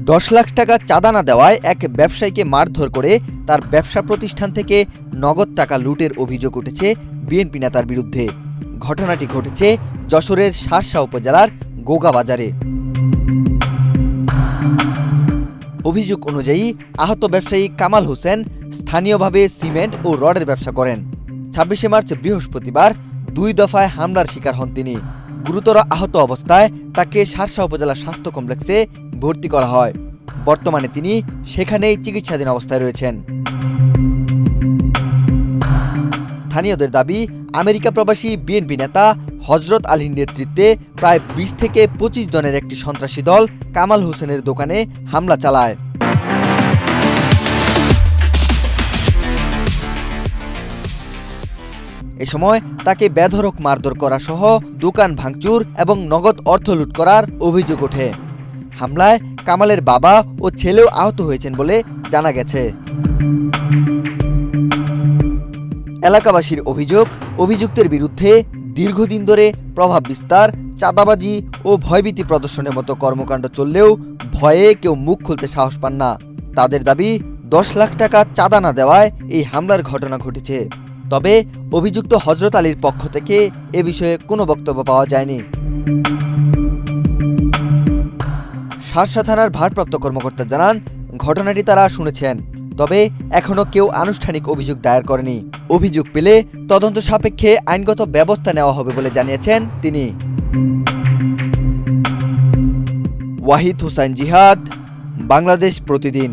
10 লাখ টাকা চাঁদা না দেওয়ায় এক ব্যবসায়ীকে মারধর করে তার ব্যবসা প্রতিষ্ঠান থেকে নগদ টাকা লুটের অভিযোগ উঠেছে বিএনপি নেতার বিরুদ্ধে। ঘটনাটি ঘটেছে যশোরের শার্শা উপজেলার গোগাবাজারে। অভিযোগ অনুযায়ী আহত ব্যবসায়ী কামাল হোসেন স্থানীয়ভাবে সিমেন্ট ও রডের ব্যবসা করেন। 26 মার্চ বৃহস্পতিবার 2 দফায় হামলার শিকার হন তিনি। গুরুতর আহত অবস্থায় তাকে শার্শা উপজেলা স্বাস্থ্য কমপ্লেক্সে ভর্তি করা হয়। বর্তমানে তিনি সেখানেই চিকিৎসাধীন অবস্থায় রয়েছেন। স্থানীয়দের দাবি, আমেরিকা প্রবাসী বিএনপি নেতা হযরত আলীর নেতৃত্বে প্রায় 20 থেকে 25 জনের একটি সন্ত্রাসী দল কামাল হোসেনের দোকানে হামলা চালায়। এ সময় তাকে বেধড়ক মারধর করা সহ দোকান ভাঙচুর এবং নগদ অর্থ লুট করার অভিযোগ ওঠে। হামলায় কামালের বাবা ও ছেলেও আহত হয়েছেন বলে জানা গেছে। এলাকাবাসীর অভিযোগ, অভিযুক্তের বিরুদ্ধে দীর্ঘদিন ধরে প্রভাব বিস্তার, চাঁদাবাজি ও ভয়ভীতি প্রদর্শনের মতো কর্মকাণ্ড চললেও ভয়ে কেউ মুখ খুলতে সাহস পান না। তাদের দাবি, 10 লাখ টাকা চাঁদা না দেওয়ায় এই হামলার ঘটনা ঘটেছে। তবে অভিযুক্ত হযরত আলীর পক্ষ থেকে এ বিষয়ে কোনো বক্তব্য পাওয়া যায়নি। শার্শা থানার ভারপ্রাপ্ত কর্মকর্তা জানান, ঘটনাটি তারা শুনেছেন, তবে এখনও কেউ আনুষ্ঠানিক অভিযোগ দায়ের করেনি। অভিযোগ পেলে তদন্ত সাপেক্ষে আইনগত ব্যবস্থা নেওয়া হবে বলে জানিয়েছেন তিনি। ওয়াহিদ হোসাইন জিহাদ, বাংলাদেশ প্রতিদিন।